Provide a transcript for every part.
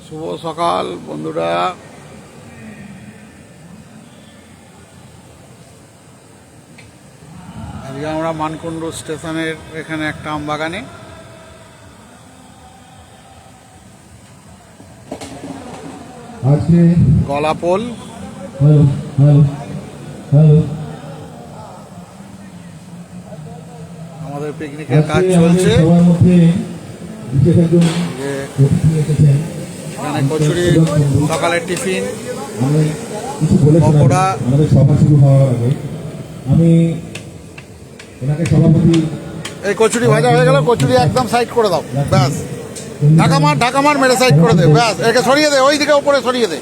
শুভ সকাল বন্ধুরা। আজকে আমরা মানকুণ্ডু স্টেশনের এখানে একটা আম বাগানে। গলাপোল আমাদের পিকনিকের কাজ চলছে। এখানে কচুরি, সকালের টিফিন, পকোড়া। আমি ওনাকে সভাপতি। এই কচুরি ভাজা হয়ে গেল, কচুরি একদম সাইড করে দাও, ব্যাস। ঢাকা মার মেরে সাইড করে দে, ব্যাস। একে সরিয়ে দে, ওই দিকে উপরে সরিয়ে দে।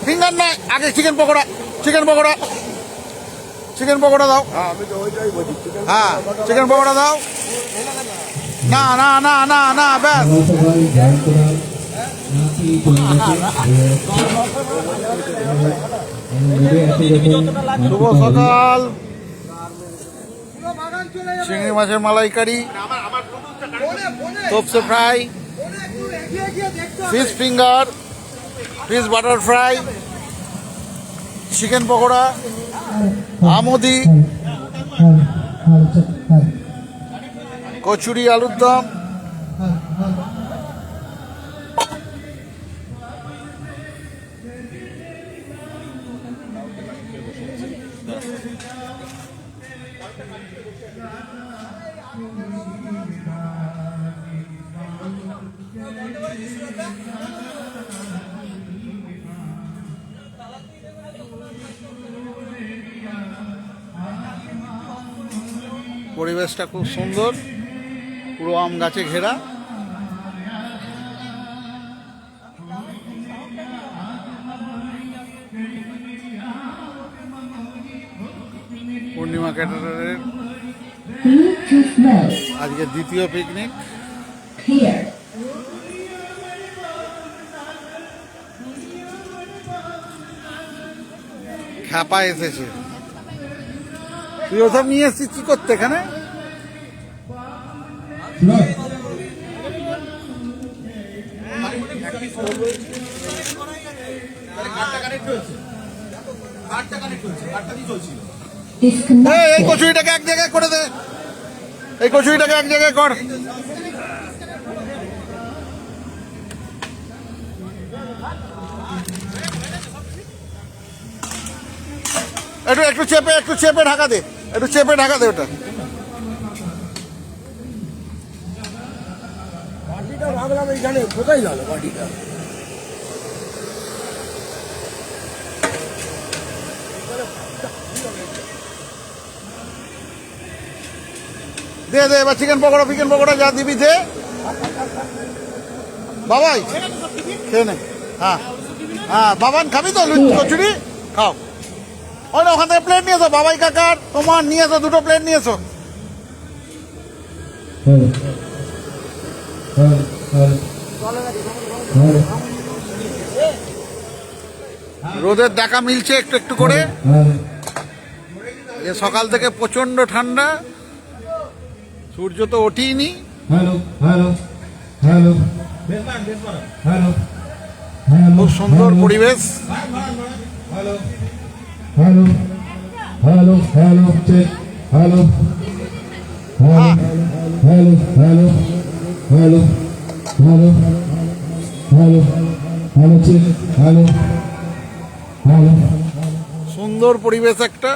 ফিঙ্গার নয়, আগে চিকেন পকোড়া দাও। হ্যাঁ, চিকেন পকোড়া দাও। না, ব্যাস। শুভ সকাল। চিংড়ি মাছের মালাইকারি, তোপসে fry, fish finger, fish butter fry, chicken pakora, আমুদি, কচুরি, আলুর দম। পরিবেশটা খুব সুন্দর, পুরো আম গাছে ঘেরা। পূর্ণিমা ক্যাটারারের আজকে দ্বিতীয় পিকনিক। খ্যাপা এসেছে। তুই ওসব নিয়ে এসছিস কি করতে এখানে? এই কচুরিটাকে এক জায়গায় করে দে, এই কচুরিটাকে এক জায়গায় কর। একটু চেপে ঢাকা দে, ওটা। ভাবলাম এইখানে কোথায় গেল বাটিটা। দে এবার চিকেন পকোড়া যা দিবি দে। বাবাই খেয়ে নে। হ্যাঁ, বাবান খাবি তো কচুরি? খাও। ওই না, ওখান থেকে প্লেট নিয়ে এসো। বাবাই কাকার, তোমার নিয়ে এসো, দুটো প্লেট নিয়ে এসো। রোদের দেখা মিলছে একটু একটু করে। সকাল থেকে প্রচন্ড ঠান্ডা, সূর্য তো ওঠেইনি। খুব সুন্দর পরিবেশ। সুন্দর পরিবেশ একটা।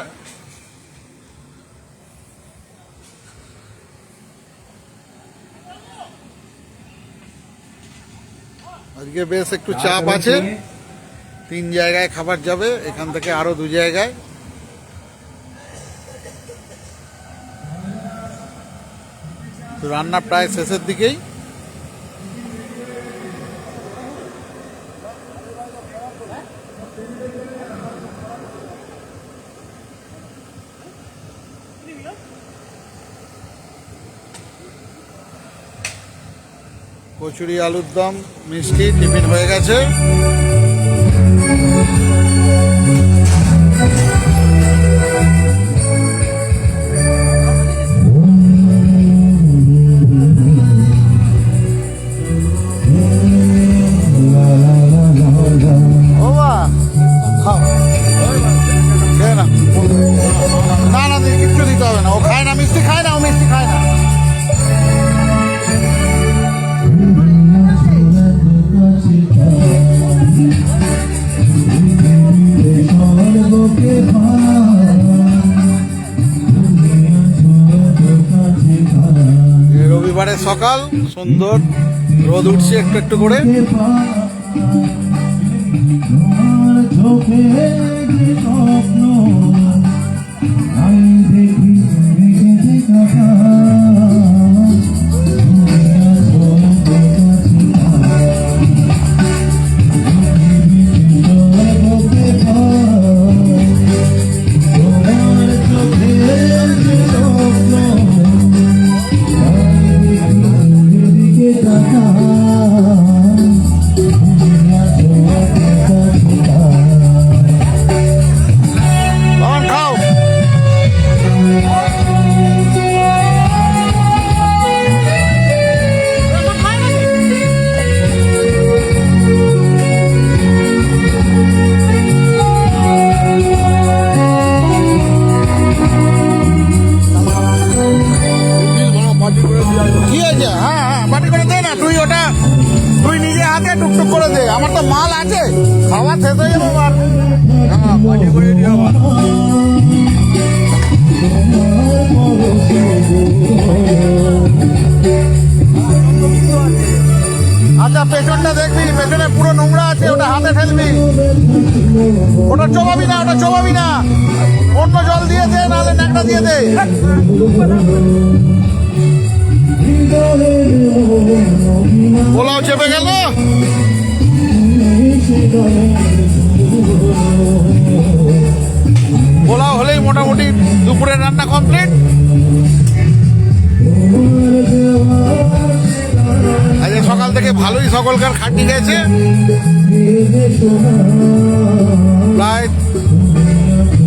আজকে বেশ একটু চাপ আছে। 3 জায়গায় খাবার যাবে, এখান থেকে আরো 2 জায়গায়। তো রান্না প্রায় শেষের দিকেই। কচুরি, আলুর দম, মিষ্টি, টিফিন হয়ে গেছে। রবিবারের সকাল, সুন্দর রোদ উঠছে একটু একটু করে। বাবান খাও। কি হয়েছে? হ্যাঁ হ্যাঁ, বাটি করে দে না, তুই নিজে হাতে টুকটুক করে দে। আমার তো মাল আছে, খাওয়া শেষ হয়ে যাবো আবার। হ্যাঁ, বাটি করে দিয়ে আবার। আচ্ছা, পেছনটা দেখবি, পেছনে পুরো নোংরা আছে, ওটা হাতে ঠেলবি। ওটা চোবাবি না, ওটা চোবাবি না। অন্য জল দিয়ে দে, নাহলে ন্যাকড়া দিয়ে দে। পোলাও চেপে গেল। পোলাও হলেই মোটামুটি দুপুরের রান্না কমপ্লিট। আজকে সকাল থেকে ভালোই সকলকার খাটনি গেছে। প্রায়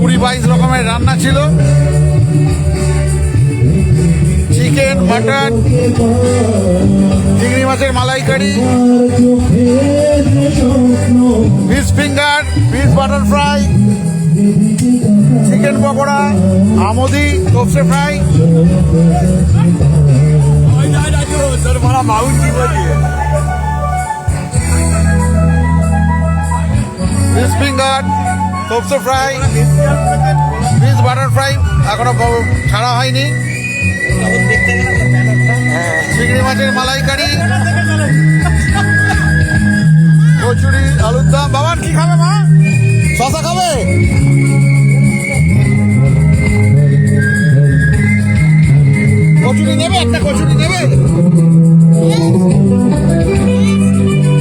20-22 রকমের রান্না ছিল। চিকেন, মাটন, চিংড়ি মাছের মালাইকারি, fish finger, fish butter fry, chicken pakora, আমোদি, তোপসে ফ্রাই, ফিশ ফিঙ্গার, তোপসে ফ্রাই, ফিশ বাটার ফ্রাই এখনো ছাড়া হয়নি, চিংড়ি মাছের মালাইকারি, কচুরি, আলুর দম। বাবার কি খাবে মা? শশা খাবে? কচুরি নেবে? একটা কচুরি নেবে?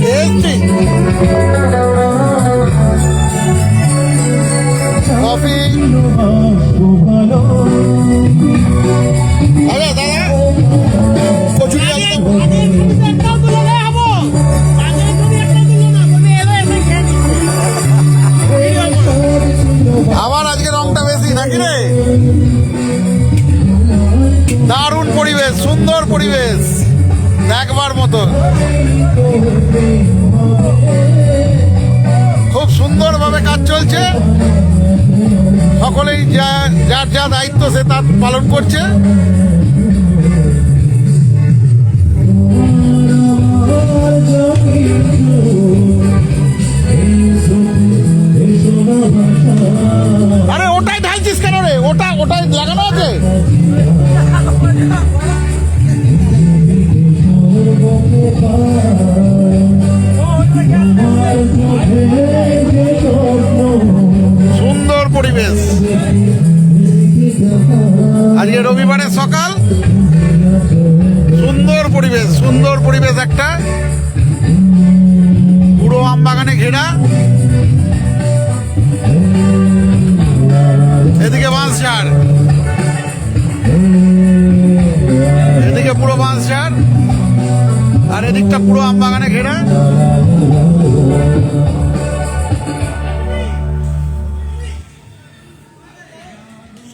Tasty coffee. আরে দাদা, কচুরি একদম। আমার আজকে রংটা বেশি নাকি রে? দারুণ পরিবেশ, সুন্দর পরিবেশ, দেখবার মতো। খুব সুন্দরভাবে কাজ চলছে। সকলেই যার যা দায়িত্ব সে তার পালন করছে। আরে ওটাই ঢালছিস কেন রে? ওটাই লাগানো আছে। সুন্দর পরিবেশ। আজকে রবিবারের সকাল, সুন্দর পরিবেশ, সুন্দর পরিবেশ একটা। পুরো আম বাগানে ঘেরা। এদিকে বাঁশঝাড়, এদিকে পুরো বাঁশঝাড়, আর এদিকটা পুরো আম বাগানে ঘেরা।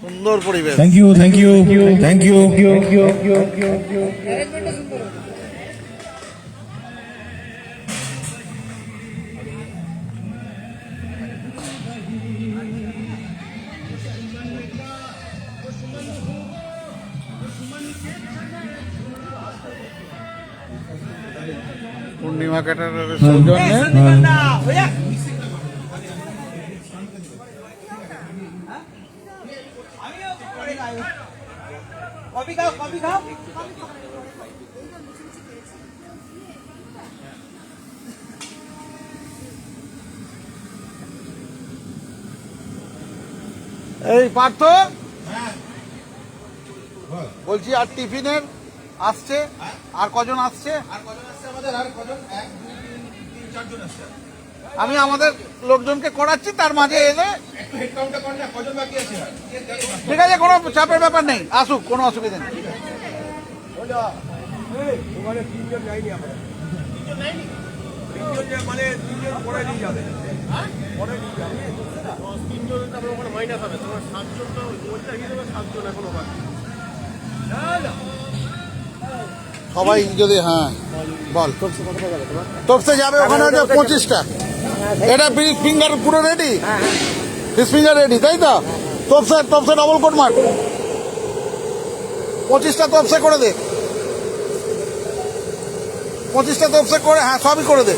সুন্দর পরিবেশ। Thank you, thank you, thank you. Purnima ক্যাটারারের সৌজন্যে कॉफी खाओ এই পার্থ, বলছি আর টিফিনের আসছে, আর কজন আসছে? আমি আমাদের লোকজনকে করাচ্ছি, তার মাঝে এলে ঠিক আছে, কোনো চাপের ব্যাপার নেই, আসুক, কোনো অসুবিধা নেই। সবাই যদি, হ্যাঁ বল, তোপসে যাবে ওখানে হচ্ছে 25টা। এটা ফিশ ফিঙ্গার পুরো রেডি, ফিশ ফিঙ্গার রেডি, তাই তো? তোপসে তোপসে ডবল কোট মার, 25টা তোপসে করে দে, 25টা তোপসে করে, হ্যাঁ সবই করে দে।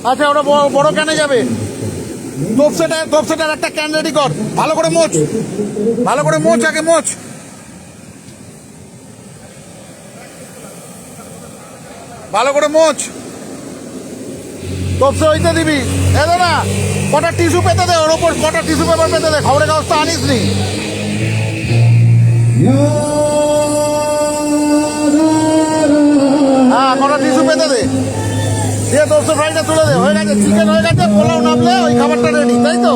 আচ্ছা, ওটা বড় ক্যানে যাবে। তোপসেটার একটা ক্যান রেডি কর, ভালো করে মোচ, ভালো করে মোচ, আগে মোচ। ভালো করে মোচ, তোপসে হইতে দিবি। এলো না, কটা টিস্যু পেতে দে, ওর ওপর কটা টিস্যু পেপার পেতে দে, খবরের কাগজ তো আনিস নি। হ্যাঁ, কটা টিস্যু পেতে দে, দিয়ে তোপসে ফ্রাইটা তুলে দে। হয়ে গেছে, চিকেন হয়ে গেছে, পোলাও নামলে ওই খাবারটা রেডি, তাই তো?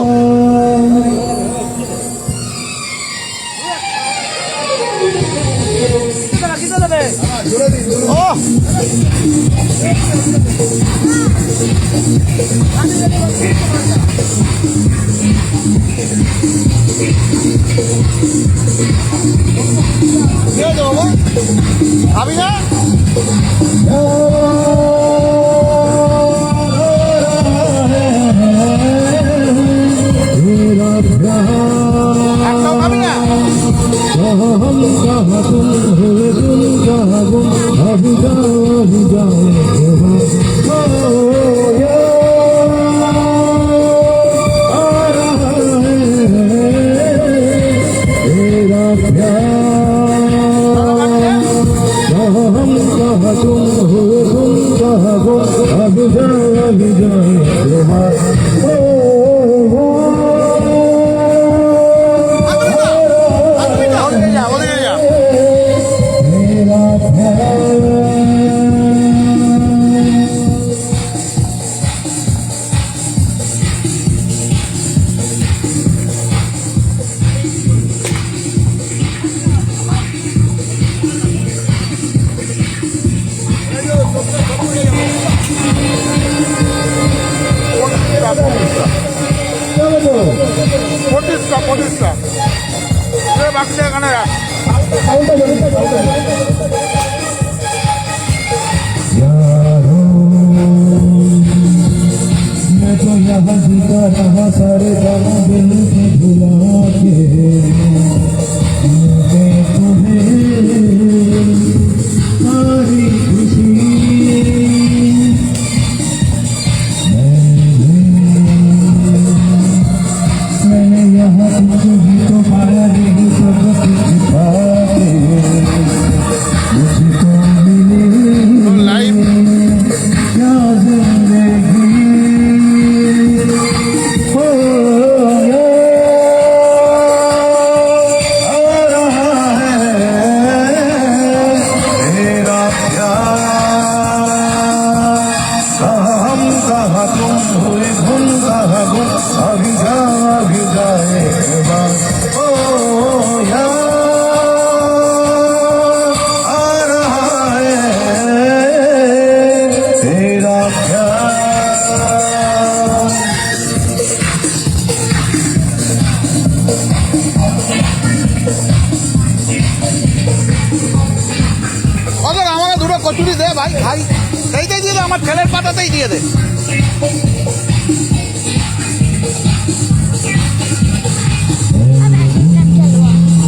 ও খাবি না? একটাও খাবি না? ওদিকে যা। পঁচিশটা বাকি এখানে রাখ। मैं तो यहाँ जीता रहा सारे दम दिल से भुला के मैं तुम्हें सारी खुशी मैंने यहाँ तुझको भी तो पाया नहीं सब कुछ पाके मुझको मिली लाइव क्या जिंदगी हो आ रहा है तेरा प्यार हम कहाँ तुम हुए गुम कहाँ गुम अभी जाए बात ओ यार आ रहा है तेरा प्यार অজর আমাকে দুটো কচুরি দে ভাই, খাই। এইটাই দিয়ে দে, আমার ছেলের পাতাতেই দিয়ে দে।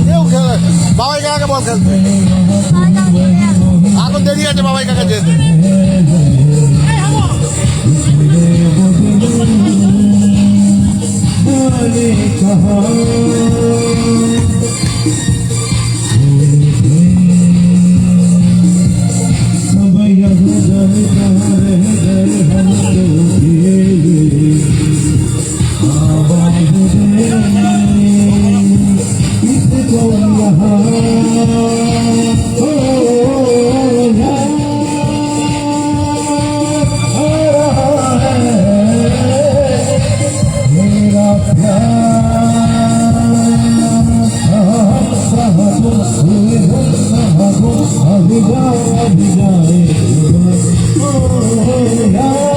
কেউ খেলে, বাবাই কাকাকে বল খেলতে। এখন দেরি আছে বাবাই কাকা যেতে। मैंने कहा अभी जाए बस ओ यार